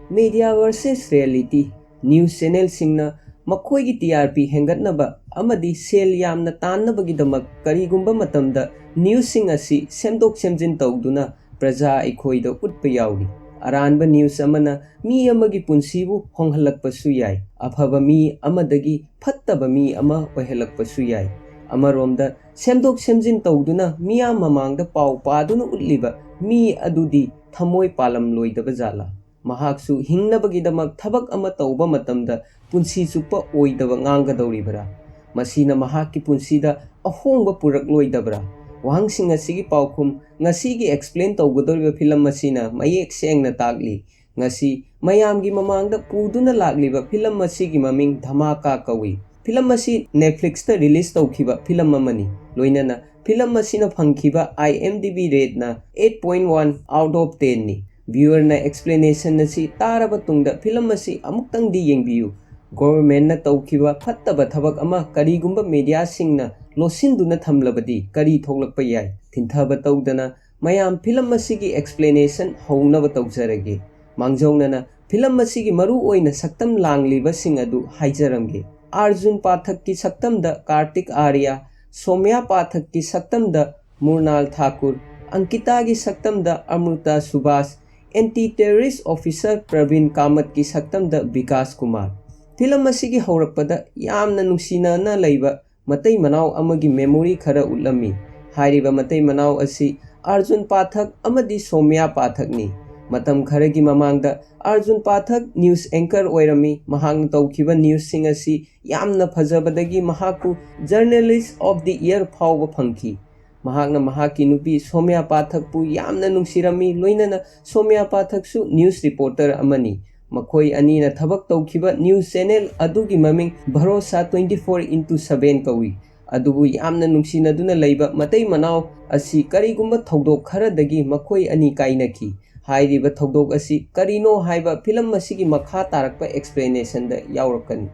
Media versus reality. News channel singna makoigi TRP hengatnaba amadi sel yamna tannabagidamak karigumba matamda news sing asi semdok semjin tawduna praja aikhoida utpa yauri. Aranba news amana mi amagi punsibu honghalakpasu yai. Afhaba mi amadagi phattaba mi ama oihalakpasu yai. Amaromda semdok semjin tawduna miya mamangda pau paduna utliba mi adudi thamoi palam loidaba jala. Mahaksu hingnabagidamak thabak ama tawba matamda punsi chupa oidaba ngangadawribara. Masina mahakki punsida ahongba purakloidabra. Wahangsing asigi paukhum ngasigi explain tawgadoriba film masina mayek sengna tagli. Ngasi mayamgi mamangda puduna lagliba film masigi maming Dhamaka kawi. Film masi Netflix ta release tawkhiba film amani. Loinana film masina phangkhiba IMDb rate na 8.1 out of 10 ni. Viewer na explanation na si taraba tungda film masi amuktang di yengbiyu. Government na tawkhiba phattaba thabak ama karigumba media singna losinduna thamlabadi kari thoklakpa yai. Thintaba tawdana mayam film masigi explanation hounaba tawjarage. Mangjawnana film masigi maru oina saktam langliba sing adu haijaramge. Arjun Pathak ki saktam da Kartik Arya, Somya Pathak ki saktam da Murnal Thakur, Ankita ki saktam da Amruta Subhas, Anti-Terrorist Officer Praveen Kamat ki saktam da Vikas Kumar. Film masigi haurakpada yamna nungsina na laiba matai manaw amagi memory khara ulami. Hairiba matai manaw asi Arjun Pathak amadi Somya Pathak ni. Matam kharagi mamangda Arjun Pathak news anchor oirami mahang tawkhiba news sing asi yamna phajabadagi mahaku journalist of the year phawba phangki. Mahakna mahaki nupi Somya Pathak pu yamna nungsirami loinana Somya Pathak su news reporter amani. Makhoi anina thabak tawkhiba news channel adugi maming Bharosa 24/7 kawi. Adubu yamna nungsinaduna laiba matai manaw asi karigumba thodok kharadagi makhoi ani kainaki. Hairiba thodok asi karino haiba film masigi makha tarakpa explanation da yaurakani.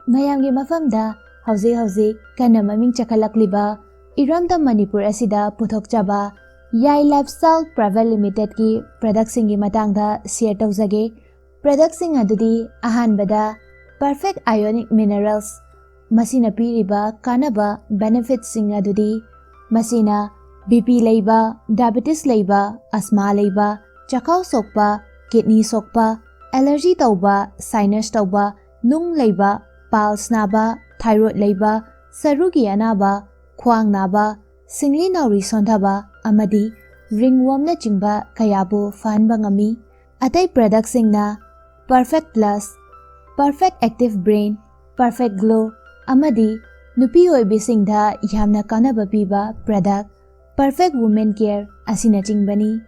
Mayamgi mafamda hauze kana maming chakalakliba Iramda Manipur asida puthokchaba Yai Lifestyle Private Limited ki product singi matangda share tawjage. Product sing adudi ahanbada Perfect Ionic Minerals masina piriba kanaba benefits sing adudi masina BP leiba, diabetes leiba, asthma leiba, chakau sokpa, kidney sokpa, allergy tauba, sinus tauba, nung leiba, pulse naba, thyroid leiba, sarugi anaba, khwang naba, singli nauri sondaba, amadi ringworm na chingba kayabu fanba ngami. Atay product sing na Perfect Plus, Perfect Active Brain, Perfect Glow, amadi nupi oibisingda yamna kanaba piba product Perfect Women Care asina chingbani.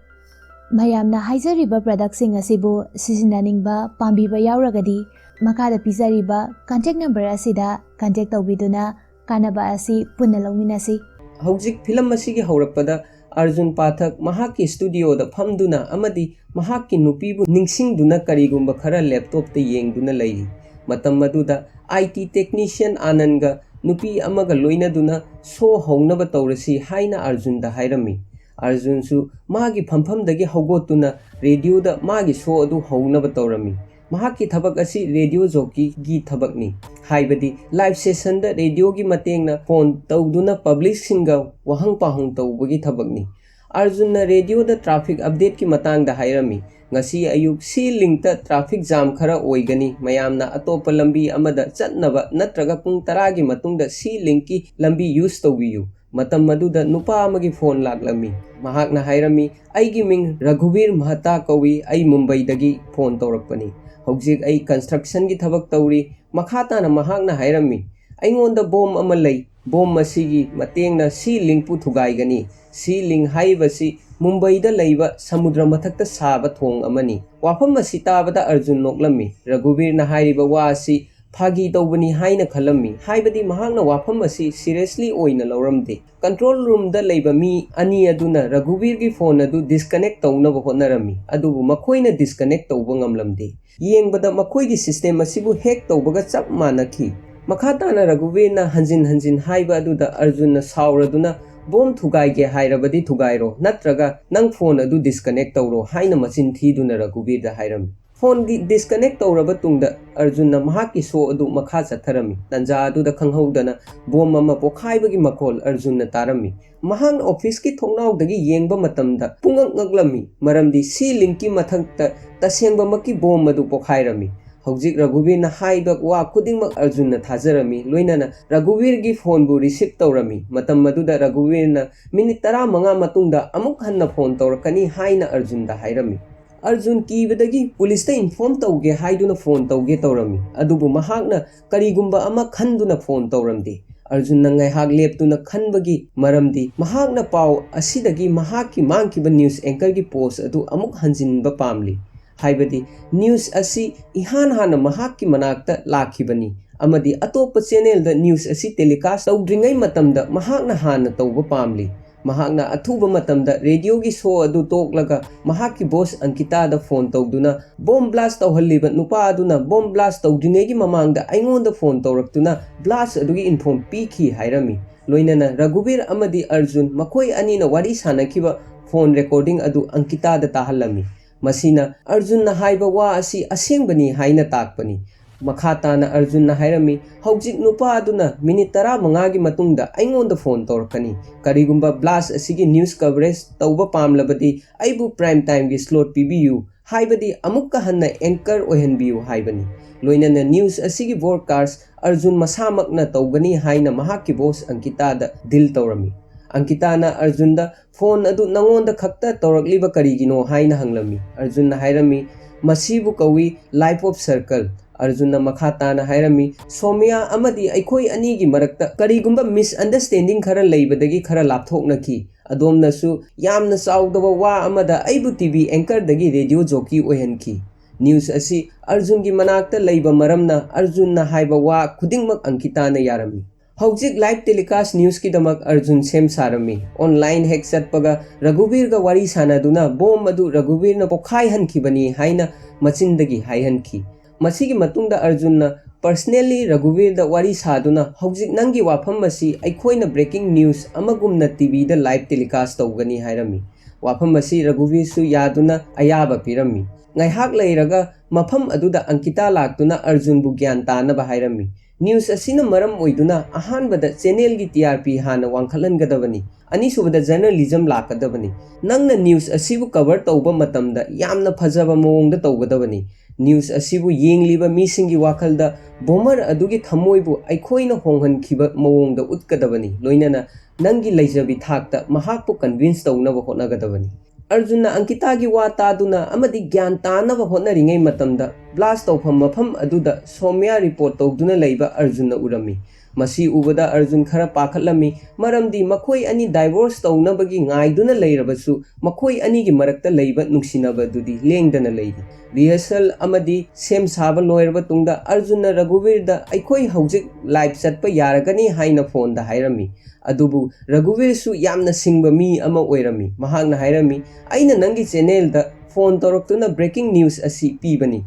Mayamna haizariba product sing asibu sisinaningba pambiba yauragadi makada pizariba contact number asida contact tawbiduna kanaba asi punna lawminasi. Haujik film masigi haurakpada Arjun Pathak mahaki studio da phamduna amadi mahaki nupibu ningsingduna karigumba khara laptop te yengduna lairi. Matam maduda IT technician Ananga nupi amaga loinaduna so haunaba tawrasi haina Arjun da hairami. Arjun su magi phamdagi hawgotuna radio da magi so adu haunaba tawrami. Mahaki thabak asi radio jockey gi thabakni. Haibadi live session da radio gi matengna phone tawduna public singa wahang pahang tawbagi thabakni. Arjun na radio da traffic update ki matang da hairami. Ngasi ayuk si link ta traffic jam khara oigani mayamna atopa lambi amada chatnaba natraga pung taragi matungda si link ki lambi use tawbiyu. Matam maduda nupa amagi phone laglami. Mahakna hairami aigi ming Raghubir Mahata kawi ay Mumbai dagi phone tawrakpani. Haujik ay construction gi thabak tawri makhata na mahakna hairami. Aingonda bomb amalay bomb masigi matengna si link pu thugaigani. Si link haibasi Mumbai da laiba samudra mathakta saba thong amani. Wafam masi tabada Arjun noklami. Raghubir na hairiba wasi phagi tawbani haina khalami. Haibadi mahakna wafam masi seriously oina lauramde. Control room da laiba mi ani aduna Raghubir gi phone adu disconnect tawnaba hotnarami. Adubu makhoina disconnect tawba ngamlamde. Yengbada makoi gi system asibu hack tawbaga chap manaki. Makhata na Raghubir na hanjin haiba aduda Arjun na sauraduna bom thugai ge hairabadi thugairo natraga nang phone adu disconnect tawro haina machin thiduna Raghubir da hairam. Phone की disconnect तौरबा तुंगदा Arjun ना महाकी show अदु मखा चथरमी तंजा अदुदा खंगहौदना बोम अमा पोखाइबगी मखोल अर्जुन ना तारमी महांग office की थोंगनाउदगी येंगबा मतमदा पुंगक ngaklammi maramdi si link ki mathangta tasengba maki bom adu pokhairammi हौजिक रघुवीर ना हाइबक वा खुदिंगमक अर्जुन ना थाजरमी लोइनाना रघुवीर की फोन बु रिसीव तौरमी मतम मदुदा रघुवीर ना मिनिट 15 मतुंगदा अमुक हन्ना फोन तौरकनी हाइना अर्जुन दा हाइरमी अर्जुन कीबदगी पुलिस इन्फॉर्म तौगे हाइदुना फोन तौगे तौरमी अदुबु महाकना करीगुंबा अमा खंदुना फोन तौरमदे अर्जुन ना ngaihaak leptuna khanbagi maramdi mahakna paw asidagi mahaki mangkiba news anchor gi post adu amuk hanjinba pamli हाइबदी न्यूज असी इहान हाना महाकी मनाक्ता लाखिबनी अमदी अतोप चैनल द न्यूज असी टेलीकास्ट तौद्रिंगै मतमदा महाकना हाना तौबा पामली महाकना अथुबा मतमदा रेडियो की शो अदु तोकलगा महाकी बॉस अंकिता द फोन तौदुना बॉम्ब ब्लास्ट तौहल्लिबा नुपा अदुना बॉम्ब ब्लास्ट तौद्रिंगै की ममांगदा आइंगोंदा फोन तौरक्तुना ब्लास्ट अदुगी इन्फॉर्म पीखी हाइरमी लोइनाना रघुवीर अमदी अर्जुन मखोय अनीना वारी सानखिबा फोन रिकॉर्डिंग अदु अंकिता द ताहल्लमी मसीना अर्जुन ना हाइबा वा असी असेंबनी हाइना ताकपनी मखाताना अर्जुन ना हाइरमी हौजिक नुपा अदुना मिनिट 15 की मतुंगदा आइंगोंदा फोन तौरकनी करीगुंबा ब्लास्ट असिगी न्यूज कवरेज तौबा पामलबदी आइबु प्राइम टाइम की स्लॉट पीबीयू हाइबदी अमुक्का हन्ना एंकर ओहनबियू हाइबनी लोइनाना न्यूज असिगी ब्रॉडकास्ट अर्जुन मसामकना तौगनी हाइना महाकी बॉस अंकिता दा दिल तौरमी अंकिता ना अर्जुन दा फोन अदु नंगोंदा खक्ता तौरकलिबा करीगिनो हाइना हंगलमी अर्जुन ना हाइरमी मसीबु कवी लाइफ ऑफ सर्कल अर्जुन ना मखाता ना हाइरमी सोमिया अमदी अखोई अनी की मरक्ता करीगुंबा मिसअंडरस्टैंडिंग खरा लेबदगी खरा लापथोकनखी अदोमनसु यामना चाउदबा वा अमदा आइबु टीवी एंकर दगी रेडियो जॉकी ओहनखी न्यूज असी अर्जुन की मनाक्ता लेबा मरमना अर्जुन ना हाइबा वा खुदिंगमक अंकिता ना यारमी हौजिक लाइव टेलीकास्ट न्यूज की दमक अर्जुन सेम सारमी ऑनलाइन हेक चटपगा रघुवीर का वारी सानादुना बोम अदु रघुवीर न पोखाई हनखिबनी हाइना मचिंदगी हाइहनखी मसिगी मतुंगदा अर्जुन न पर्सनली रघुवीर द वारी सादुना हौजिक नंगी वाफम मसी अखोइना ब्रेकिंग न्यूज अमगुमना टीवी द लाइव टेलीकास्ट तौगनी हाइरमी वाफम मसी रघुवीर सु यादुना अयाबा पिरमी ngaihaak leiraga mafam aduda Ankita लाक्तुना Arjun बु ज्ञान तानबा हाइरमी न्यूज असिना मरम ओइदुना अहानबदा चैनल की टीआरपी हाना वांखलनगदबनी अनिसुबदा जर्नलिज्म लाकदबनी नंगना न्यूज असिबु कवर तौबा मतमदा यामना फजबा मओंगदा तौगदबनी न्यूज असिबु येंगलिबा मीसिंगी वाखलदा बोमर अदुगी थमोइबु अखोइना होंगहनखिबा मओंगदा उतकदबनी लोइनाना नंगी लैजबी थाकता महाकपु कन्विंस तौनबा होनगदबनी अर्जुन अंकिता की वा तादुना अमदी ज्ञान तानबा होनरिङै मतमदा ब्लास्ट तौफम मफम अदुदा सोम्या रिपोर्ट तौदुना लैबा अर्जुन उरमी मसी उबदा अर्जुन खरा पाखलमी मरमदी मखोई अनि डाइवोर्स तौनबगी ngaiduna leirabasu मखोई अनि की मरक्ता लैबा नुक्सिनबदुदी लेंगदना लैरी रिहर्सल अमदी सेम साबा लोयरबा तुंगदा अर्जुन रघुवीर दा अखोई हौजिक लाइव चटपा यारगनी हाइना फोन दा हाइरमी अदुबु रघुवीर सु यामना सिंगबा मी अमा ओइरमी महागना हाइरमी आइना नंगी चैनल दा फोन तौरक्तुना ब्रेकिंग न्यूज असी पीबनी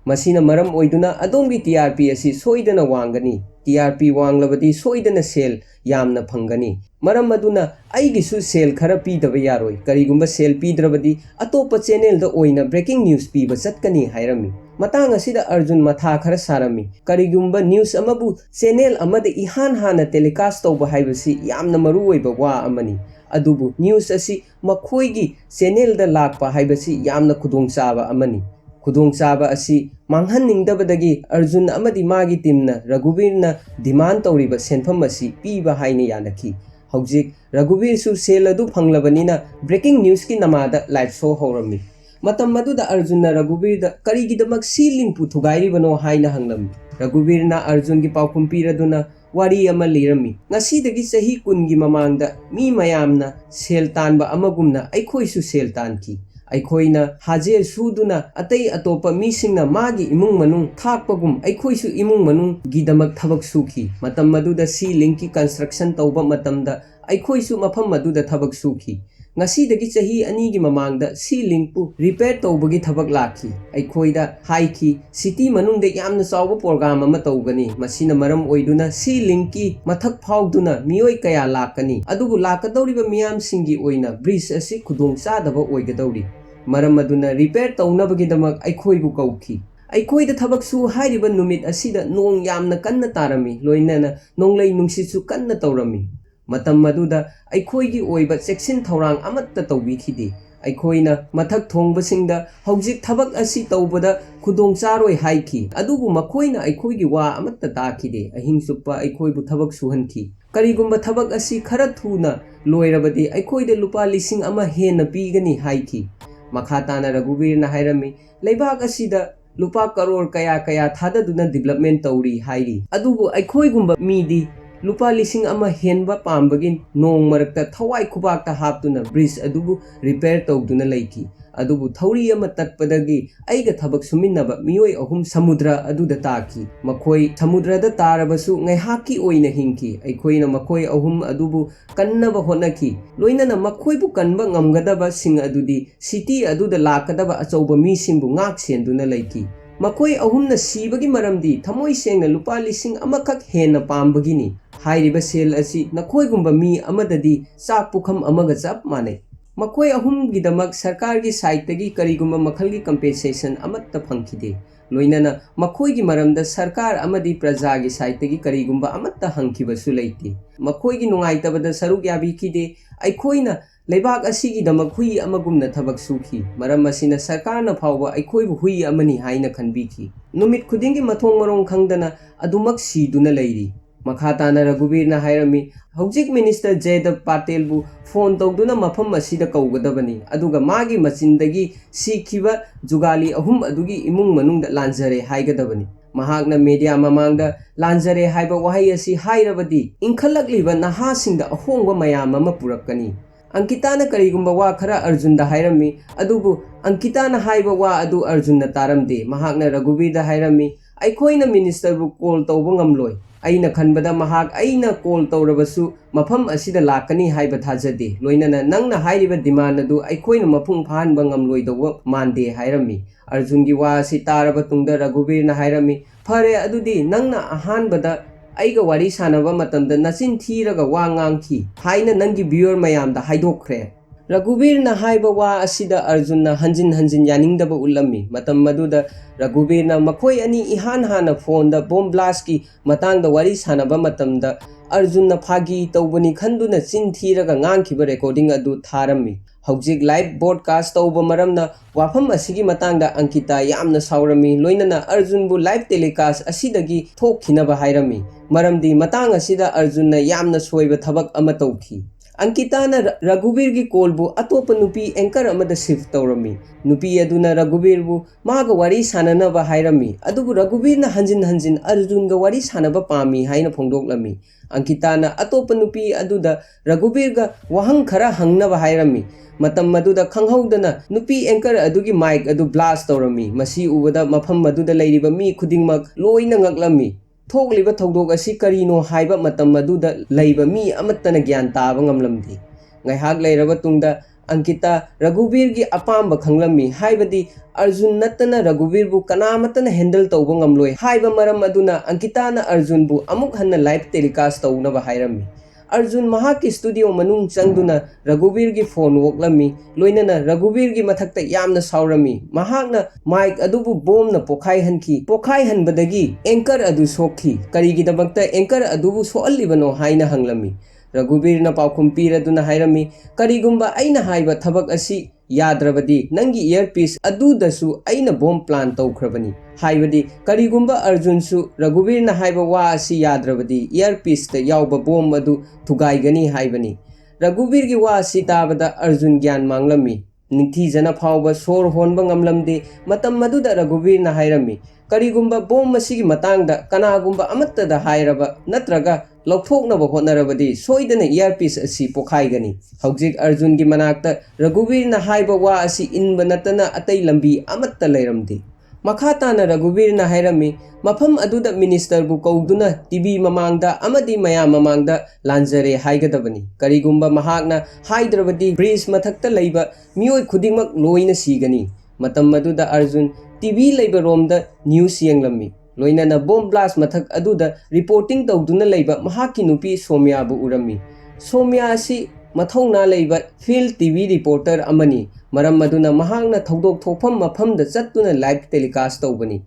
मसीना मरम ओइदुना अदोंगी टीआरपी असी सोइदना वांगनी टीआरपी वांगलबदी सोइदना सेल यामना फंगनी मरम अदुना आइगिसु सेल खरा पीदबा यारोय करीगुंबा सेल पीद्रबदी अतोप चैनल दा ओइना ब्रेकिंग न्यूज पीबा चटकनी हाइरमी मतांग असिदा अर्जुन मथा खरा सारमी करीगुंबा न्यूज अमबु चैनल अमदे इहान हाना टेलीकास्ट तौबा हाइबसी यामना मरु ओइबा वा अमनी अदुबु न्यूज असी मखोइगी चैनल दा लाकपा हाइबसी यामना खुदोंचाबा अमनी खुदोंचाबा असी मांगहननिंगदबदगी अर्जुन अमदी मागी टीमना रघुवीरना डिमांड तौरिबा सेनफम असी पीबा हाइना यानखी हौजिक रघुवीर सु सेल अदु फंगलबनिना ब्रेकिंग न्यूज की नमादा लाइव शो हौरमी मतम मदुदा अर्जुन रघुवीर करीगिदमक सीलिंग पुथुगाइरिबनो हाइना हंगलमी रघुवीरना अर्जुन की पाउखुम पीरदुना वारी अमा लिरमी ngasiदगी सही कुनगी ममांगदा मी मयामना सेल तानबा अमगुमना अखोइसु सेल तानकी अखोइना हाजेर सुदुना अतै अतोपा मीसिंगना मागी इमुंग मनुंग थाकपगुम अखोइसु इमुंग मनुंग गिदमक थबक सुखी मतम मदुदा सी लिंक की कंस्ट्रक्शन तौबा मतमदा अखोइसु मफम मदुदा थबक सुखी ngasiदगी चही अनी की ममांगदा सी लिंक पु रिपेयर तौबगी थबक लाखी अखोइदा हाइखी सिटी मनुंग दे यामना चावबा प्रोग्राम अमा तौगनी मसीना मरम ओइदुना सी लिंक की मथक फाउदुना मियोय कया लाकनी अदुबु लाकदौरिबा मियाम सिंगी ओइना ब्रिज असी खुदोंग चादबा ओइगदौरी मरम अदुना रिपेयर तौनबगिदमक अखोइबु कौखी अखोइदा थबकसु हाइरिबा नुमित असिदा नोंग यामना कन्ना तारमी लोइनना नोंगलै नुंसिसु कन्ना तौरमी मतम मदुदा अखोइगी ओइबा चेक्सिन थौरांग अमत्ता तौबिखिदे अखोइना मथक थोंगबसिंगदा हौजिक थबक असि तौबदा खुदोंग चारोय हाइखी अदुबु मखोइना अखोइगी वा अमत्ता ताखिदे अहिंग सुप्पा अखोइबु थबक सुहनखी करिगुम्बा थबक असि खरा थुना लोइरबदि अखोइदे लुपा लिसिंग अमा हेन्ना पीगनी हाइखी मखा ताना रघुवीरना हाइरमी लेबाक असिदा लुपा करोड़ कया कया थाददुना डेवलपमेंट तौरी हाइरी अदुबु अखोइगुम्बा मीदी लुपा लिसिंग अमा हेनबा पाम्बगिन नोंग मरकता थवाई खुबाकता हापतुना ब्रिज अदुबु रिपेयर तौदुना लैकी अदुबु थौरी अमा तत्पदगी आइगा थबक सुमिन्नबा मियोय अहुम समुद्र अदुदा ताकी मखोई समुद्रदा तारबसु ngaihakki oina hingki अखोइना मखोई अहुम अदुबु कन्नबा होनकी लोइनना मखोइबु कन्बा ngamgadaba sing adudi city aduda lakadaba achouba mi singbu ngak senduna लैकी मखोई अहुमना सीबगी मरमदी थमोई सेंगना लुपा लिसिंग अमखक हेन्ना पाम्बगिनी हाइरिबा सेल असि नखोइगुम्बा मी अमददी चाक पुखम अमगा चप माने मखोई अहुमगिदमक सरकारगी साइटगी करिगुम्बा मखलगी कंपेंसेशन अमत्ता फंखिदे लोइनना मखोइगी मरमदा सरकार अमदी प्रजागी साइटगी करिगुम्बा अमत्ता हंखिबसु लैते मखोइगी नुंगाइतबदा सरुक याबिखिदे अखोइना लेबाक असिगिदमक हुई अमगुमना थबक सुखी मरम असिना सरकारना फावबा अखोइबु हुई अमनी हाइना खनबिखी नुमित खुदिंगी मथोंग मरोंग खंगदना अदुमक सीदुना लैरी मखा ताना रघुवीरना हाइरमी हौजिक मिनिस्टर जयदेव पाटिलबु फोन तौदुना मफम असिदा कौगदबनी अदुगा मागी मचिंदगी सीखिबा जुगाली अहुम अदुगी इमुंग मनुंगदा लांजरे हाइगदबनी महागना मीडिया ममांगदा लांजरे हाइबा वहाई असि हाइरबदी इंखलकलिबा नहासिंगदा अहोंगबा मयाम अमा पुरक्कनी अंकिताना करिगुम्बा वा खरा अर्जुनदा हाइरमी अदुबु अंकिताना हाइबा वा अदु अर्जुनना तारमदे महागना रघुवीरदा हाइरमी अखोइना मिनिस्टरबु कॉल तौबा ngamloi अइना खनबदा महाग अइना कॉल तौरबसु मफम असिदा लाकनी हाइबा थाजदे लोइनना नंगना हाइरिबा डिमांड अदु अखोइना मफुंग फाहनबा ngamloi दौबा मानदे हाइरमी अर्जुनगी वा असि तारबा तुंगदा रघुवीरना हाइरमी फरे अदुदि नंगना अहानबदा अइगा वारी सानबा मतमदा नचिन थीरगा वा ngangi हाइना नंगी व्यूअर मयामदा हाइदोखरे रघुवीरना हाइबा वा असिदा अर्जुनना हंजिन हंजिन यानिंगदबा उल्लमी मतम मदुदा रघुवीरना मखोई अनि इहान हाना फोनदा बॉम्ब ब्लास्ट की मतांगदा वारी सानबा मतमदा अर्जुनना फागी तौबनी खंदुना चिन थीरगा ngangiबा रेकॉर्डिंग अदु थारमी हौजिक लाइव ब्रॉडकास्ट तौबा मरमना वाफम असिगी मतांगदा अंकिता यामना सावरमी लोइनना अर्जुनबु लाइव टेलीकास्ट असिदगी थोखिनबा हाइरमी मरमदी मतांग असिदा अर्जुनना यामना सोइबा थबक अमा तौखी अंकिताना रघुवीरगी कॉलबु अतोप नुपी एंकर अमदा शिफ्ट तौरमी नुपी अदुना रघुवीरबु मागा वारी साननबा हाइरमी अदुबु रघुवीरना हंजिन हंजिन अर्जुनगा वारी सानबा पामी हाइना फोंदोक्लमी अंकिताना अतोप नुपी अदुदा रघुवीरगा वहंग खरा हंगनबा हाइरमी मतम मदुदा खंगहौदना नुपी एंकर अदुगी माइक अदु ब्लास्ट तौरमी मसी उबदा मफम मदुदा लैरिबा मी खुदिंगमक लोइना ngaklammi थोगलिबा थौदोक असि करिनो हाइबा मतम मदुदा लैबा मी अमत्तना ज्ञान ताबा ngamlamdi ngaiहak लैरबा तुंगदा अंकिता रघुवीरगी अपाम्बा खंगलम्मी हाइबदी अर्जुन नत्तना रघुवीरबु कनामतना हैंडल तौबा ngamloi हाइबा मरम अदुना अंकिताना अर्जुनबु अमुक हन्ना लाइव टेलीकास्ट तौनबा हाइरम्मी अर्जुन महाकी स्टूडियो मनुंग चंगदुना रघुवीरगी फोन वोक्लम्मी लोइनना रघुवीरगी मथक्ता यामना सावरमी महाकना माइक अदुबु बोमना पोखाई हनबदगी एंकर अदु सोखी करिगिदमक्ता एंकर अदुबु सोअल्लिबनो हाइना हंगलम्मी रघुवीरना पाउखुम पीरदुना हाइरमी करिगुम्बा अइना हाइबा थबक असि याद्रबदी नंगी इयरपीस अदुदसु अइना बॉम्ब प्लान तौख्रबनी हाइबदी करिगुम्बा अर्जुनसु रघुवीरना हाइबा वा असि याद्रबदी इयरपीस ता याउबा बॉम्ब अदु थुगाइगनी हाइबनी रघुवीरगी वा असि ताबदा अर्जुन ज्ञान मांगलम्मी निंथीजना फावबा सोर होनबा ngamlamde matam maduda रघुवीरना हाइरमी करिगुम्बा बॉम्ब मसिगी मतांगदा कनागुम्बा अमत्तदा हाइरबा नत्रगा लौथोकनबा होनरबदी सोइदना इयरपीस असि पोखाइगनी हौजिक अर्जुनगी मनाक्ता रघुवीरना हाइबा वा असि इनबा नतना अतै लंबी अमत्ता लैरमदे मखाताना रघुवीरना हाइरमी मफम अदुदा मिनिस्टरबु कौदुना टीवी ममांगदा अमदी मयाम ममांगदा लांजरे हाइगदबनी करिगुम्बा महाकना हाइद्रबदी ब्रिज मथक्ता लैबा मियोय खुदिंगमक लोइना सीगनी मतम मदुदा अर्जुन टीवी लैबा रोमदा न्यूज यंगलम्मी लोइनना बॉम्ब ब्लास्ट मथक अदुदा रिपोर्टिंग तौदुना लैबा महाकी नुपी सोम्याबु उरम्मी सोम्या असि मथौना लैबा फील्ड टीवी रिपोर्टर अमनी Maram aduna mahakna thodok thokpham mafamda chattuna live telecast tawbani.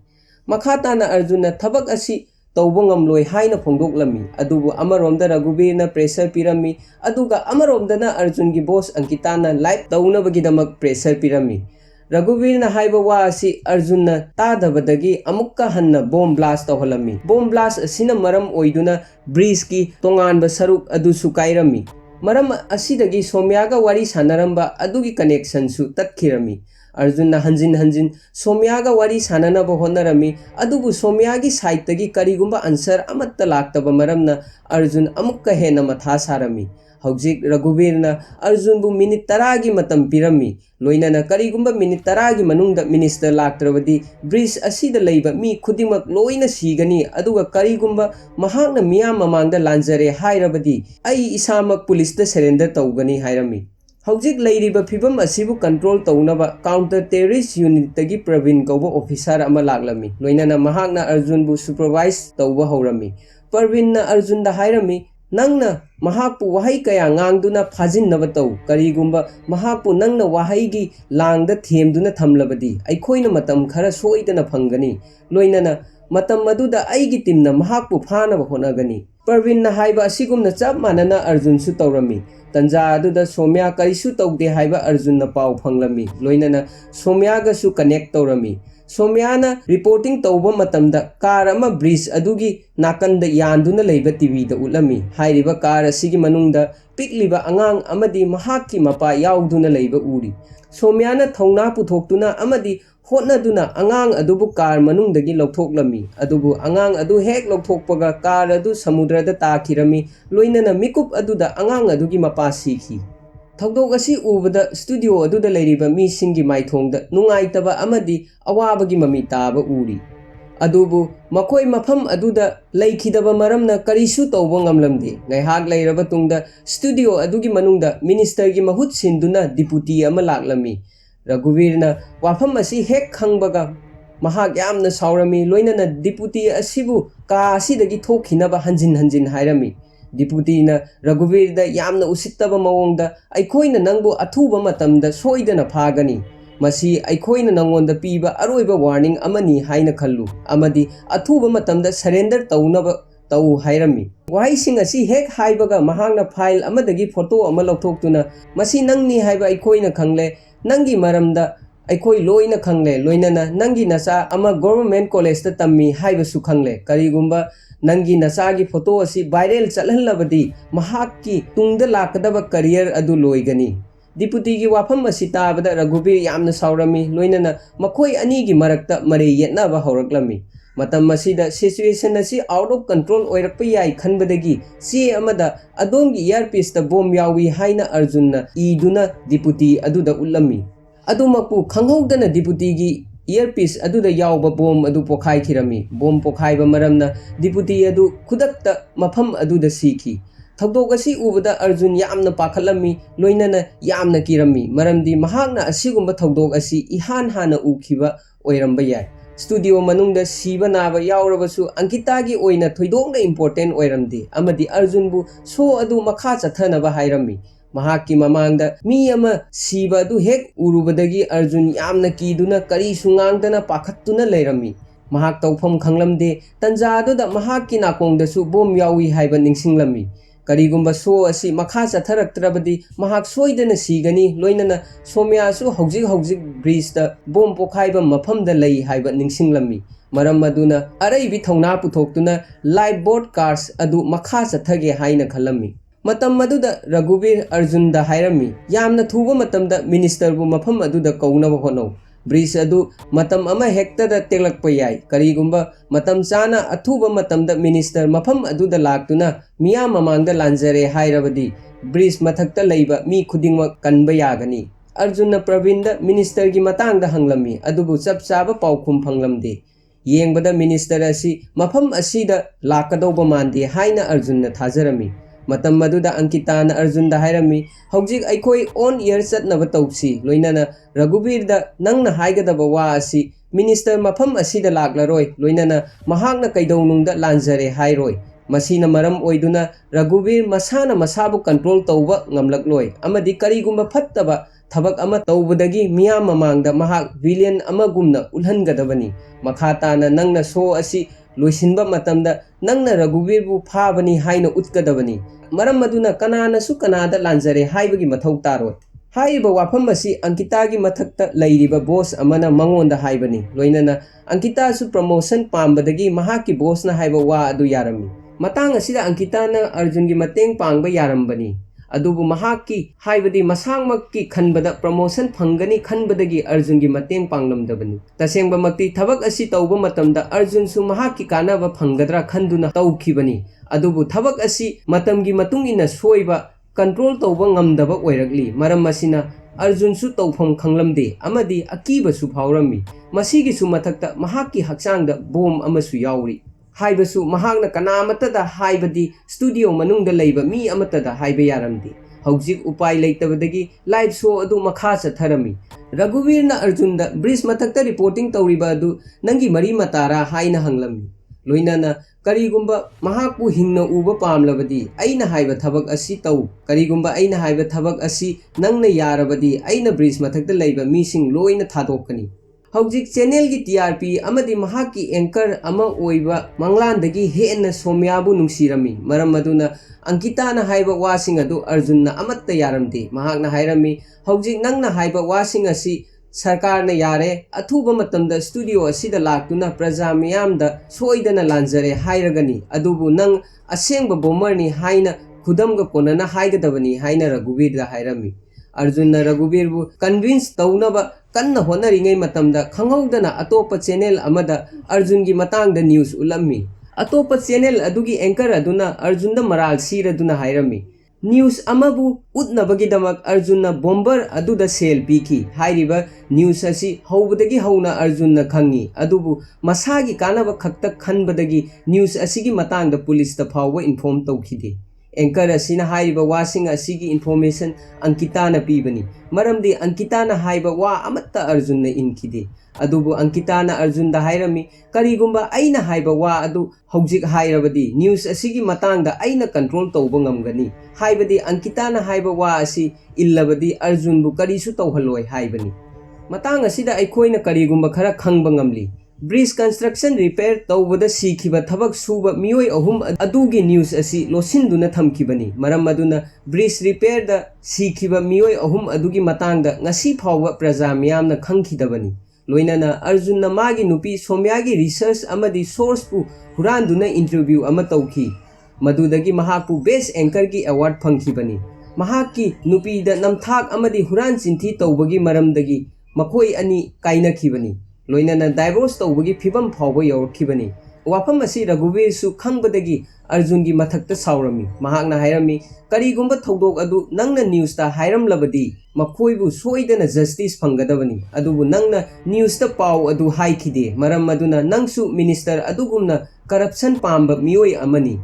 Makha tana Arjunna thabak asi tawba ngamloi haina phongdoklami. Adubu amaromda Raghubirna pressure pirami. Aduga amaromdana Arjungi boss Ankitana live tawnabagidamak pressure pirami. Raghubirna haiba wa asi Arjunna tadabadagi amukka hanna bomb blast tawhalami. Bomb blast asina maram oiduna breeze ki tonganba saruk adu sukairami. Maram asidagi Somyaga wari sanaramba adugi connection su tatkirami. Arjunna hanjin Somyaga wari sananaba honarami. Adubu Somyagi side tagi karigumba answer amatta laktaba maramna Arjun amukka hena matha sarami. Haujik Raghubirna Arjunbu minute taragi matam pirami. Loinana karigumba minute taragi manungda minister laktravadi breeze asida leiba mi khudimak loina sigani aduga karigumba mahakna miyam mamangda lanjare hairabadi ai isamak police da surrender tawgani hairami. Haujik leiriba phibam asibu control tawnaba counter terrorist unit tagi Pravin kauba officer ama laklami. Loinana mahakna Arjunbu supervise tawba haurami. Pravin Arjunda hairami nangna mahakpu wahai kaya ngangduna phajinaba taw karigumba mahakpu nangna wahai langda themduna thamlabadi aikoina matam khara soidana phangani. Loinana matam maduda aigi timna mahakpu phanaba honagani. Pravin haiba asigumna chap manana Arjun su tawrami. Tanja aduda Somya karisu tawde haiba Arjunna pau phanglami. Loinana Somyaga su connect tawrami. Somyana reporting tawba matamda car ama breeze adugi nakanda yanduna leiba TV da ulami. Hairiba car asigi manungda pikliba angang amadi mahakki mapa yauduna leiba uri. Somyana thongna puthoktuna amadi hotnaduna angang adubu car manungdagi lawthoklami. Adubu angang adu hek lawthokpaga car adu samudrada takhirami. Loinana mikup aduda angang adugi mapa sikhi. Thodok asi ubada studio aduda leiriba mi singi maithongda nungaitaba amadi awabagi mami taba uri. Adubu makoi mafam aduda leikhidaba maramna karisu tawba ngamlamde. Ngaihak leiraba tungda studio adugi manungda minister gi mahut sinduna deputy ama laklami. Raghubirna wafam asi hek khangbaga mahak yamna saurami. Loinana deputy asibu ka asidagi thokhinaba hanjin hairami. Deputy na Raghubirda yamna usittaba mawongda aikoina nangbu athuba matamda soidana phagani. Masi aikoina nangonda piba aroiba warning amani haina khallu. Amadi athuba matamda surrender tawnaba taw hairami. Wahaising asi hek haibaga mahakna file amadagi photo ama lawthoktuna masi nangni haiba aikoina khangle nangi maramda aikoi loina khangle. Loinana nangi nasa ama government college ta tammi haiba su khangle. Karigumba nangi nasagi photo asi viral chalhanlabadi mahakki tungda lakadaba career adu loigani. Deputy gi wafam asi tabada Raghubir yamna saurami. Loinana makoi anigi marakta mare yetnaba hawraklami. Matam masida situation asi out of control oirakpa yai khanbadagi si amada adongi earpiece ta bomb yawi haina Arjunna iduna deputy aduda ulami. Adumapu khanghodana deputy gi earpiece aduda yawba bomb adu pokhai khirami. Bomb pokhaiba maramna deputy adu khudakta mafam aduda sikhi. Thodok asi ubada Arjun yamna pakhalami. Loinana yamna kirami. Maramdi mahakna asigumba thodok asi ihan hana ukhiba oiramba yai. Studio manungda siba naba yawrabasu Ankitagi oina thoidokna important oiramdi. Amadi Arjunbu so adu makha chathanaba hairami. Mahakki mamangda mi ama siba adu hek urubadagi Arjun yamna kiduna kari sungangdana pakhattuna leirami. Mahak tawpham khanglamde tanja aduda mahakki nakongdasu bom yawi haiba ningsinglami. Karigumba so asi makha chatharaktrabadi mahak soidana sigani. Loinana Somya su haujik breeze da bom pokhaiba mafamda lei haiba ningsinglami. Maram maduna araibi thongna puthoktuna live broadcast adu makha chathage haina khalami. Matam maduda Raghubir Arjunda hairami. Yamna thuba matamda minister bu mafam aduda kaunaba hono. Breeze adu matam ama hekta da telakpa yai. Karigumba matam chana athuba matamda minister mafam aduda laktuna miya mamangda lanjare hairabadi breeze mathakta leiba mi khudingma kanba yagani. Arjunna Pravinda minister gi matangda hanglami. Adubu chap chaba paukhum phanglamde. Yengbada minister asi mafam asida lakadauba mande haina Arjunna thajarami. Matam maduda Ankitana Arjunda hairami. Haujik aikoi on air chatnaba tawsi. Loinana Raghubirda nangna haigadaba wa asi minister mafam asida laklaroi. Loinana mahakna kaidawnungda lanjare hairoi. ꯃꯁꯤꯅ ꯃꯔꯝ ꯑꯣꯏꯗꯨꯅ ꯔꯘꯨꯕꯤꯔ ꯃꯁꯥꯅ ꯃꯁꯥꯕꯨ control ꯇꯧꯕ ꯉꯝꯂꯛꯂꯣꯏ ꯑꯃꯗꯤ ꯀꯔꯤꯒꯨꯝꯕ ꯐꯠꯇꯕ ꯊꯕꯛ ꯑꯃ ꯇꯧꯕꯗꯒꯤ ꯃꯤꯌꯥꯝ ꯃꯃꯥꯡꯗ ꯃꯍꯥꯛ ꯚꯤꯂꯤꯌꯟ ꯑꯃꯒꯨꯝꯅ ꯎꯠꯍꯟꯒꯗꯕꯅꯤ ꯃꯈꯥ ꯇꯥꯅ ꯅꯪꯅ ꯁꯣ ꯑꯁꯤ ꯂꯣꯏꯁꯤꯟꯕ ꯃꯇꯝꯗ ꯅꯪꯅ ꯔꯘꯨꯕꯤꯔꯕꯨ ꯐꯥꯕꯅꯤ ꯍꯥꯏꯅ ꯎꯠꯀꯗꯕꯅꯤ ꯃꯔꯝ ꯑꯗꯨꯅ ꯀꯅꯥꯅꯁꯨ ꯀꯅꯥꯗ ꯂꯥꯟꯖꯔꯦ ꯍꯥꯏꯕꯒꯤ ꯃꯊꯧ ꯇꯥꯔꯣꯏ ꯍꯥꯏꯔꯤꯕ ꯋꯥꯐꯝ ꯑꯁꯤ ꯑꯪꯀꯤꯇꯥꯒꯤ ꯃꯊꯛꯇ ꯂꯩꯔꯤꯕ ꯕꯣꯁ ꯑꯃꯅ ꯃꯉꯣꯟꯗ ꯍꯥꯏꯕꯅꯤ ꯂꯣꯏꯅꯅ ꯑꯪꯀꯤꯇꯥꯁꯨ ꯄ꯭ꯔꯃꯣꯁꯟ ꯄꯥꯝꯕꯗꯒꯤ ꯃꯍꯥꯛꯀꯤ ꯕꯣꯁꯅ ꯍꯥꯏꯕ ꯋꯥ ꯑꯗꯨ ꯌꯥꯔꯝꯃꯤ ꯃꯇꯥꯡ ꯑꯁꯤꯗ ꯑꯪꯀꯤꯇꯥꯅ ꯑꯔꯖꯨꯟꯒꯤ ꯃꯇꯦꯡ ꯄꯥꯡꯕ ꯌꯥꯔꯝꯕꯅꯤ ꯑꯗꯨꯕꯨ ꯃꯍꯥꯛꯀꯤ ꯍꯥꯏꯕꯗꯤ ꯃꯁꯥꯃꯛꯀꯤ ꯈꯟꯕꯗ ꯄ꯭ꯔꯃꯣꯁꯟ ꯐꯪꯒꯅꯤ ꯈꯟꯕꯗꯒꯤ ꯑꯔꯖꯨꯟꯒꯤ ꯃꯇꯦꯡ ꯄꯥꯡꯂꯝꯗꯕꯅꯤ ꯇꯁꯦꯡꯕꯃꯛꯇꯤ ꯊꯕꯛ ꯑꯁꯤ ꯇꯧꯕ ꯃꯇꯝꯗ ꯑꯔꯖꯨꯟꯁꯨ ꯃꯍꯥꯛꯀꯤ ꯀꯥꯟꯅꯕ ꯐꯪꯒꯗ꯭ꯔꯥ ꯈꯟꯗꯨꯅ ꯇꯧꯈꯤꯕꯅꯤ ꯑꯗꯨꯕꯨ ꯊꯕꯛ ꯑꯁꯤ ꯃꯇꯝꯒꯤ ꯃꯇꯨꯡ ꯏꯟꯅ ꯁꯣꯏꯕ ꯀꯟꯇ꯭ꯔꯣꯜ ꯇꯧꯕ ꯉꯝꯗꯕ ꯑꯣꯏꯔꯛꯂꯤ ꯃꯔꯝ ꯑꯁꯤꯅ ꯑꯔꯖꯨꯟꯁꯨ ꯇꯧꯐꯝ ꯈꯪꯂꯝꯗꯦ ꯑꯃꯗꯤ ꯑꯀꯤꯕꯁꯨ ꯐꯥꯎꯔꯝꯃꯤ ꯃꯁꯤꯒꯤꯁꯨ ꯃꯊꯛꯇ ꯃꯍꯥꯛꯀꯤ ꯍꯛꯆꯥꯡꯗ ꯕꯣꯝ ꯑꯃꯁꯨ ꯌꯥꯎꯔꯤ ꯍꯥꯏꯕꯁꯨ ꯃꯍꯥꯛꯅ ꯀꯅꯥꯃꯠꯇꯗ ꯍꯥꯏꯕꯗꯤ ꯁ꯭ꯇꯨꯗꯤꯑꯣ ꯃꯅꯨꯡꯗ ꯂꯩꯕ ꯃꯤ ꯑꯃꯠꯇꯗ ꯍꯥꯏꯕ ꯌꯥꯔꯝꯗꯦ ꯍꯧꯖꯤꯛ ꯎꯄꯥꯏ ꯂꯩꯇꯕꯗꯒꯤ ꯂꯥꯏꯚ ꯁꯣ ꯑꯗꯨ ꯃꯈꯥ ꯆꯠꯊꯔꯝꯃꯤ ꯔꯘꯨꯕꯤꯔꯅ ꯑꯔꯖꯨꯟꯗ ꯕ꯭ꯔꯤꯖ ꯃꯊꯛꯇ ꯔꯤꯄꯣꯔꯇꯤꯡ ꯇꯧꯔꯤꯕ ꯑꯗꯨ ꯅꯪꯒꯤ ꯃꯔꯤ ꯃꯇꯥꯔꯥ ꯍꯥꯏꯅ ꯍꯪꯂꯝꯃꯤ ꯂꯣꯏꯅꯅ ꯀꯔꯤꯒꯨꯝꯕ ꯃꯍꯥꯛꯄꯨ ꯍꯤꯡꯅ ꯎꯕ ꯄꯥꯝꯂꯕꯗꯤ ꯑꯩꯅ ꯍꯥꯏꯕ ꯊꯕꯛ ꯑꯁꯤ ꯇꯧ ꯀꯔꯤꯒꯨꯝꯕ ꯑꯩꯅ ꯍꯥꯏꯕ ꯊꯕꯛ ꯑꯁꯤ ꯅꯪꯅ ꯌꯥꯔꯕꯗꯤ ꯑꯩꯅ ꯕ꯭ꯔꯤꯖ ꯃꯊꯛꯇ ꯂꯩꯕ ꯃꯤꯁꯤꯡ ꯂꯣꯏꯅ ꯊꯥꯗꯣꯛꯀꯅꯤ ꯍꯧꯖꯤꯛ ꯆꯦꯅꯦꯜꯒꯤ ꯇꯤआरपी ꯑꯃꯗꯤ ꯃꯍꯥꯛꯀꯤ ꯑꯦꯡꯀꯔ ꯑꯃ ꯑꯣꯏꯕ ꯃꯪꯂꯥꯟꯗꯒꯤ ꯍꯦꯟꯅ ꯁꯣꯃ꯭ꯌꯥꯕꯨ ꯅꯨꯡꯁꯤꯔꯝꯃꯤ ꯃꯔꯝ ꯑꯗꯨꯅ ꯑꯪꯀꯤꯇꯥꯅ ꯍꯥꯏꯕ ꯋꯥꯁꯤꯡ ꯑꯗꯨ ꯑꯔꯖꯨꯟꯅ ꯑꯃꯠꯇ ꯌꯥꯔꯝꯗꯦ ꯃꯍꯥꯛꯅ ꯍꯥꯏꯔꯝꯃꯤ ꯍꯧꯖꯤꯛ ꯅꯪꯅ ꯍꯥꯏꯕ ꯋꯥꯁꯤꯡ ꯑꯁꯤ सरकार ने यारे अथुब मतमदा स्टूडियो असिदा लाक्तुना प्रजा मियामदा सोइदना लांजरे हाइरगनी अदुबु नंग असेंग बोमरनी हाइना खुदमगा कोनना हाइगदबनी हाइना रघुवीर दा हाइरमी अर्जुन रघुवीर बु कन्विंस तौनबा कन्न होनरिङै मतमदा खंगौदना अतोप चैनल अमदा अर्जुन की मतांगदा न्यूज उलम्मी अतोप चैनल अदुगी एंकर अदुना अर्जुन दा मराल सीरदुना हाइरमी न्यूज अमबु उतनबगिदमक अर्जुन बॉम्बर अदुदा सेल पीखी हाइरिबा न्यूज असी हौबदगी हौना अर्जुन खंगी अदुबु मसागी कानब खक्ता खनबदगी न्यूज असीगी मतांगदा पुलिस दा फावबा इन्फॉर्म तौखिदे एंकर असीना हाइरिबा वासिंग असीगी इन्फॉर्मेशन अंकिताना पीबनी मरमदी अंकिताना हाइबा वा अमत्ता अर्जुन इनखिदे अदुबु अंकिताना अर्जुन दा हाइरमी करिगुंबा अइना हाइबा वा अदु हौजिक हाइरबदी न्यूज असीगी मतांगदा अइना कंट्रोल तौबा ngамगनी हाइबदी अंकिताना हाइबा वा असी इल्लबदी अर्जुन बु करिसु तौहलोय हाइबनी मतांग असीदा अइखोइना करिगुंबा खरा खंगबा ngамली ब्रिज कंस्ट्रक्शन रिपेयर तौबदा सीखिबा थबक सुबा मियोय अहुम अदुगी न्यूज असी लोसिनदुना थमखिबनी मरम अदुना ब्रिज रिपेयर दा सीखिबा मियोय अहुम अदुगी मतांगदा ngasi फावबा प्रजा मियामना खंखिदबनी लोइनना अर्जुन मागी नुपी सोम्यागी रिसर्च अमदी सोर्स पु हुरानदुना इंटरव्यू अमा तौखी मदुदगी महाकु बेस्ट एंकर की अवार्ड फंखिबनी महाकी नुपीदा नमथाक अमदी हुरान चिंथी तौबगी मरमदगी मखोई अनी काइनखिबनी लोइनना डाइवोर्स तौबगी फिबम फावबा यौरखिबनी वाफम असी रघुवीर सु खंगबदगी अर्जुन की मथक्ता सावरमी महाकना हाइरमी करिगुंबा थौदोक अदु नंगना न्यूज ता हाइरमलबदी मखोइबु सोइदना जस्टिस फंगदबनी अदुबु नंगना न्यूज ता पाव अदु हाइखिदे मरम अदुना नंगसु मिनिस्टर अदुगुमना करप्शन पाम्बा मियोय अमनी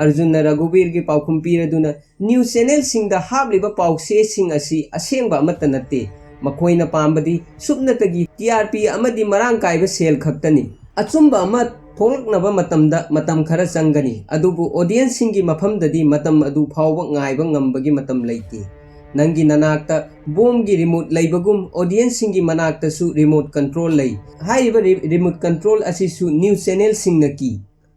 अर्जुन रघुवीर की पाउखुम पीरदुना न्यूज चैनल सिंगदा हाबलिबा पाउसे सिंग असी असेंगबा अमत्ता नत्ते मखोइना पाम्बदी सुबनतगी टीआरपी अमदी मरांग काइबा सेल खक्तनी अचुंबा अमा थोलकनबा मतमदा मतम खरा चंगनी अदुबु ऑडियंस सिंगी मफमददी मतम अदु फावबा ngaiba ngambagi matam leite नंगी ननाक्ता बोम की रिमोट लेबगुम ऑडियंस सिंगी मनाक्ता सु रिमोट कंट्रोल लई हाइबा रिमोट कंट्रोल असिसु न्यूज चैनल सिंगना की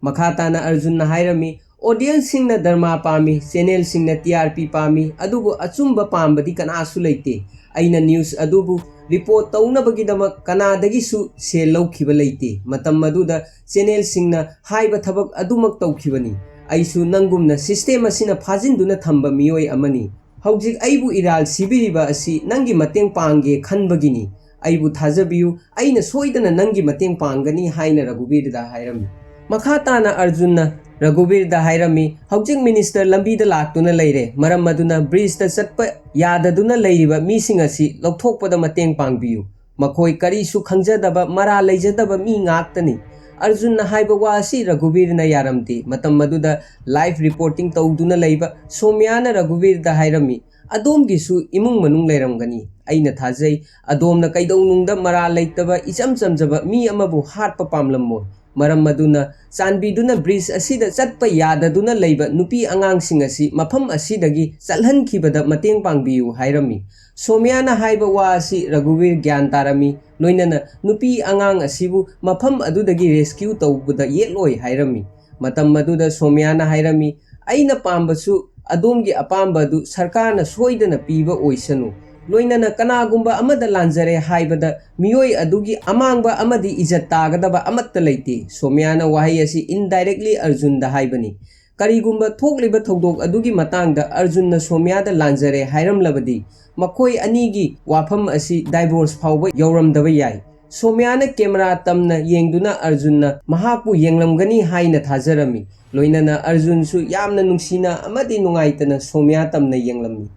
मखाताना अर्जुन हाइरमी ऑडियंस सिंगना धर्मा पामी चैनल सिंगना टीआरपी पामी अदुबु अचुंबा पामबदी कनासु लेते अइना न्यूज अदुबु रिपोर्ट तौनबगिदमक कनादगिसु सेल लौखिबा लेते मतम मदुदा चैनल सिंगना हाइबा थबक अदुमक तौखिबनी अइसु नंगुमना सिस्टम असिना फाजिनदुना थंबा मियोय अमनी हौजिक अइबु इराल सिबिरिबा असि नंगी मतेंग पांगे खनबगिनी अइबु थाजबियु अइना सोइदना नंगी मतेंग पांगनी हाइना रघुवीर दा हाइरमी मखाताना अर्जुन रघुवीर दा हाइरमी हौजिक मिनिस्टर लंबी दा लाक्तुना लेरे मरम मदुना ब्रिज दा चटपा याददुना लेरिबा मीसिंग असि लौथोकपदा मतेंग पांगबियु मखोय करिसु खंगजदबा मरा लेजदबा मी ngaktani अर्जुन हाइबा वासी रघुवीर न यारमते मतम मदुदा लाइव रिपोर्टिंग तौदुना लेबा सोम्याना रघुवीर दा हाइरमी अदोमगिसु इमुंग मनुंग लेरमगनी अइना थाजै अदोमना कैदौनुंगदा मरा लेतबा इचम चमजबा मी अमबु हाटपा पामलमो maram maduna chanbiduna bridge asida chatpa yadaduna leiba nupi angangsing asi mafam asidagi chalhankhibada mateng pangbiu hairami somyana haiba wa asi Raghuvir gyan tarami loinana nupi angang asibu mafam adudagi rescue tawbuda yetloi hairami matam maduda somyana hairami aina pambasu adomgi apambadu sarkarna soidana piba oisanu loinana kanagumba amada lanjare haibada miyoi adugi amangba amadi ijat tagadaba amatta leite somyana wahai asi indirectly Arjun da haibani karigumba thokliba thodok adugi matangda Arjun na somyada lanjare hairam labadi makoi anigi wafam asi divorce phawba yauramdaba yai somyana camera tamna yengduna Arjun na mahapu yenglamgani haina thajarami loinana Arjun su yamna nungsina amadi nungaitana somya tamna yenglamni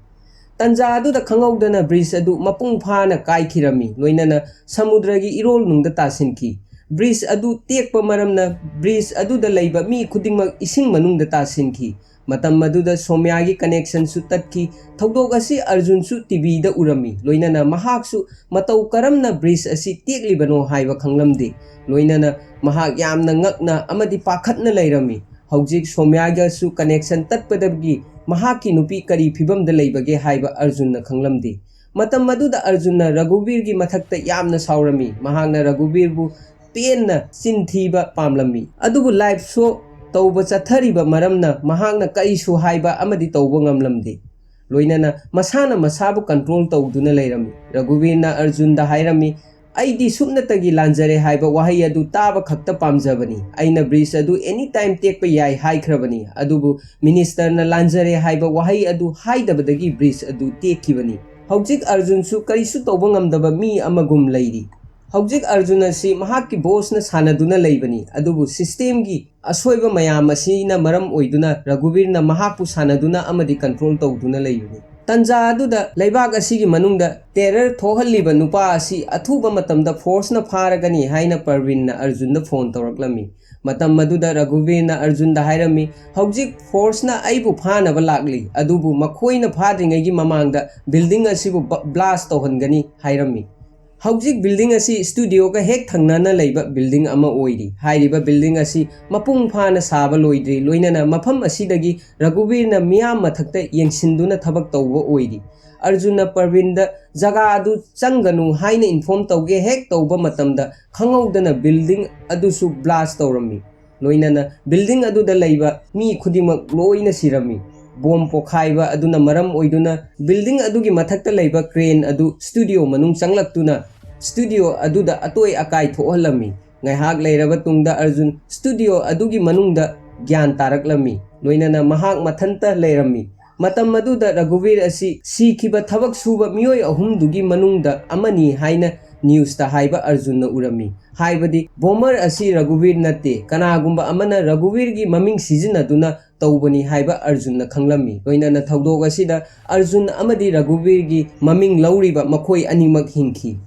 tanja aduda khangawdana bridge adu mapung phana kaikhirami loinana samudragi irol nungda tasinki bridge adu tekpa maramna bridge aduda leiba mi khudingmak ising manungda tasinki matam maduda somyagi connection su tatki thodok asi Arjun su TV da urami loinana mahak su matau karamna bridge asi teklibano haiba khanglamde loinana mahak yamna ngakna amadi pakhatna leirami haujik somyaga su connection tatpadabgi mahaki nupi kari phibam da leibage haiba Arjun na khanglamde matam maduda Arjun na Raghuvir gi mathakta yamna saurami mahakna Raghuvir bu penna chinthiba pamlami adubu live show tauba chathariba maramna mahakna kaisu haiba amadi tauba ngamlamde loinana masana masabu control tawduna leirami Raghuvir na Arjun da hairami aidi sumnatagi lanjare haiba wahai adu taba khakta pamjabani aina bridge adu anytime tekpa yai haikhrabani adubu minister na lanjare haiba wahai adu haidabadagi bridge adu tekhibani haujik Arjun su karisu tawba ngamdaba mi amagum leiri haujik Arjun asi mahakki boss na sanaduna leibani adubu system gi asoiba mayam asina maram oiduna Raghuvir na mahakpu sanaduna amadi control tawduna leibani tanja aduda leibak asigi manungda terror thohalliba nupa asi athuba matamda force na pharagani haina Parvin na Arjun na phone tawraklami matam maduda Raghuvir na Arjun da hairami haujik force na aibu phana ba lakli adubu makhoina phadringai gi mamangda building asibu blast tawhangani hairami haujik building asi studio ka hek thangnana leiba building ama oiri hairiba building asi mapung phana saba loidri loinana mafam asidagi Raghuvir na miyam mathakta yengsinduna thabak tawba oiri Arjun na Parvin da jaga adu changanu haina inform tawge hek tawba matamda khangawdana building adu su blast tawrami loinana building adu da leiba mi khudimak loina sirami bom pokhaiba aduna maram oiduna building adugi mathakta leiba crane adu studio manung changlaktuna studio aduda atoi akai thohalami ngaihak leiraba tungda Arjun studio adugi manungda gyan taraklami loinana mahak mathanta leirami matam maduda Raghuvir asi sikhiba thabak suba miyoi ahum dugi manungda amani haina news ta haiba Arjun na urami haibadi bomber asi Raghuvir nate kanagumba amana Raghuvir gi maming sizinaduna tawbani haiba Arjun na khanglami loinana thodok asida Arjun amadi Raghuvir gi maming lauriba makhoi animak hingki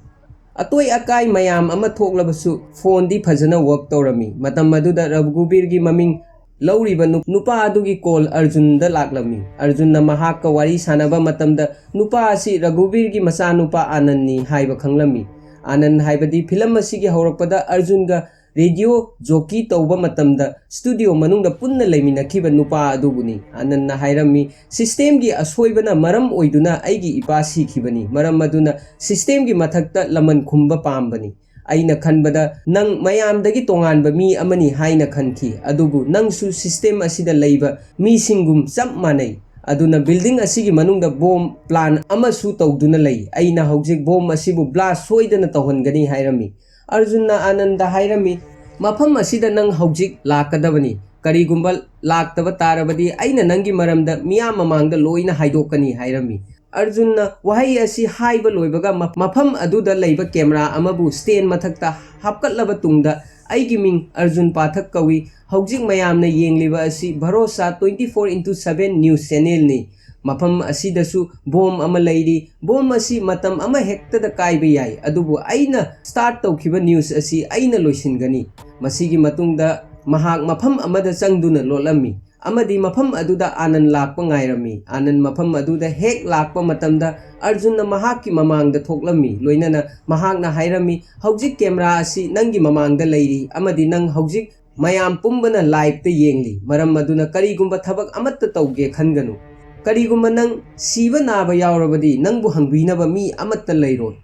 atoi akai mayam ama thoklabasu phone di phajana work tawrami matam maduda Raghuvir gi maming lauriba nupa adugi call Arjun da laklami Arjun na mahak ka wari sanaba matamda nupa asi Raghuvir gi macha nupa Anandni haiba khanglami Anand haibadi film asigi haurakpada Arjun ga radio jockey tawba matamda studio manungda punna leiminakhiba nupa adubuni Anand na hairami system gi asoibana maram oiduna aigi ipa sikhibani maram maduna system gi mathakta laman khumba pambani aina khanbada nang mayamdagi tonganba mi amani haina khanki adubu nangsu system asida leiba mi singum chap manai aduna building asigi manungda bomb plan amasu tawduna lei aina haujik bomb asibu blast soidana tawhangani hairami Arjun na Ananda hairami mafam asida nang haujik lakadabani karigumba laktaba tarabadi aina nangi maramda miyam mamangda loina haidokani hairami Arjun na wahai asi haiba loibaga mafam aduda leiba camera amabu stand mathakta hapkatlaba tungda aigi ming Arjun Pathak kawi haujik mayamna yengliba asi Bharosa 24/7 news channel ni mafam asidasu bom ama leiri bom asi matam ama hekta da kaiba yai adubu aina start tawkhiba news asi aina loisingani masigi matungda mahak mafam amada changduna lolami amadi mafam aduda Anand lakpa ngairami. Anand mafam aduda hek lakpa matamda Arjunna mahakki mamangda thoklami. Loinana mahakna hairami haujik camera asi nangi mamangda leiri amadi nang haujik mayam pumbana live te yengli. Maram aduna karigumba thabak amatta tauge khanganu. Karigumba nang siba naba yaurabadi nangbu hangbinaba mi amatta leiroi.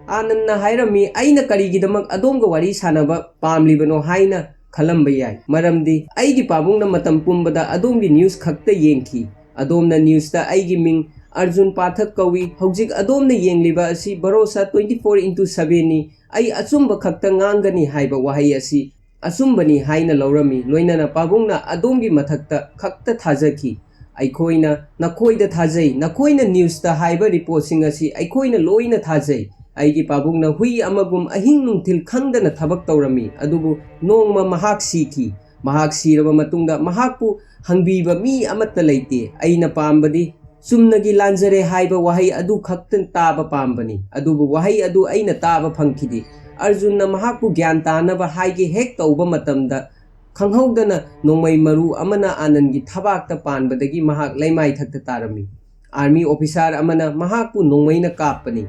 Anandna hairami aina karigidamak adonga wari sanaba pamlibano haina khalamba yai. Maramdi aigi pabungna matam pumbada adongi news khakta yengki. Adomna news ta aigi ming Arjun Pathak kawi haujik adomna yengliba asi barosa 24/7 ni ai achumba khakta ngangani haiba wahai asi achumbani haina laurami. Loinana pabungna adongi mathakta khakta thajaki. Aikoina nakoida thajai nakoina news ta haiba report sing asi aikoina loina thajai. Aigi pabungna hui amagum ahing nungthil khangdana thabak tawrami. Adubu nongma mahak siki. Mahak siraba matungda mahakpu hangbiba mi amatta leite. Aina pambadi sumnagi lanjare haiba wahai adu khaktan taba pambani. Adubu wahai adu aina taba phangkidi. Arjunna mahakpu gyan tanaba haigi hek tawba matamda khanghaudana nongmai maru amana Anandgi thabakta panbadagi mahak laimai thakta tarami. Army officer amana mahakpu nongmaina kapani.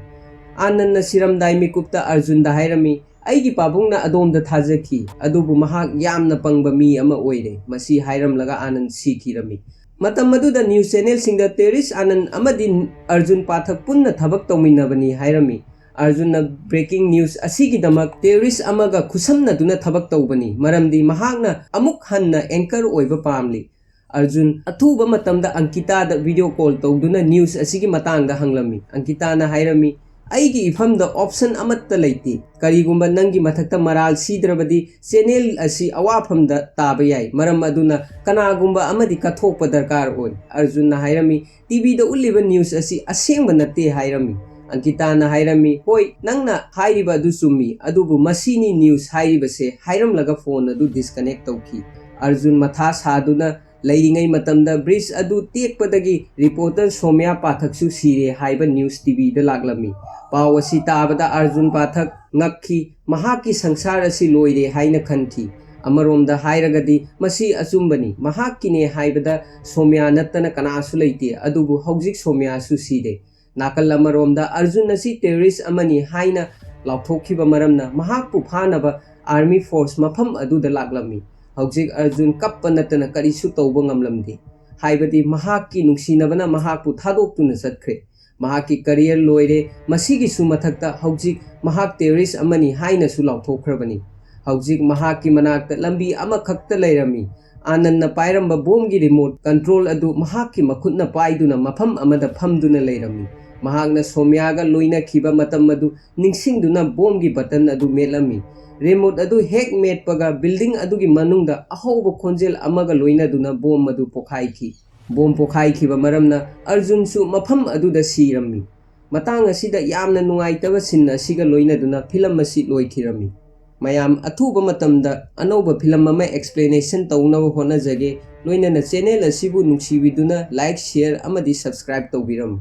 Anandna siramdai mikupta Arjunda hairami aigi pabungna adomda thajaki. Adubu mahak yamna pangba mi ama oire. Masi hairamlaga Anand sikirami. Matam maduda news channel singda terrorist Anand amadi Arjun Pathak punna thabak tawminabani hairami. Arjunna breaking news asigi damak terrorist amaga khusamna duna thabak tawbani. Maramdi mahakna amuk hanna anchor oiba pamli. Arjun athuba matamda Ankita da video call tawduna news asigi matangda hanglami. Ankita na hairami aigi ifamda option amatta leite. Karigumba nangi mathakta maral sidrabadi channel asi awafamda taba yai. Maram aduna kanagumba amadi kathokpa darkar oi. Arjunna hairami TV da uliba news asi asengba natte hairami. Ankita na hairami hoi nangna hairiba adu summi adubu masini news hairiba se hairam laga phone adu disconnect tawki. Arjun matha saduna leiringai matamda bridge adu tekpadagi reporter Somya Pathaksu sire haiba news TV da laglami. Paw asi tabada Arjun Pathak ngakki mahaki sangsar asi loire haina khanki. Amaromda hairagadi masi achumbani mahakine haibada Somya nattana kanasu leite adubu haujik Somya su sire. Nakal amaromda Arjun asi terrorist amani haina lauthokhiba maramna mahakpu phanaba army force mafam aduda laglami. Haujik Arjun kappa natana karisu tawba ngamlamdi. Haibadi mahakki nungsinabana mahakpu thadoktuna chatkre. Mahakki career loire masigi su mathakta haujik mahak terrorist amani haina su lauthokhrabani. Haujik mahakki manakta lambi ama khakta leirami. Anandna pairamba bomgi remote control adu mahakki makhutna paiduna mafam amada phamduna leirami. Mahakna Somyaga loina khiba matam adu ningsingduna bomgi button adu melami. Remote adu hek metpaga building adugi manungda ahoba khonjel amaga loina duna bom adu pokhaiki. Bom pokhaikhiba maramna Arjun su mafam aduda sirami. Matang asida yamna nungaitaba sin asiga loina duna film asi loikhirami. Mayam athuba matamda anoba film ama explanation tawnaba honajage loina na channel asibu nungsibiduna like share amadi subscribe tawbiram.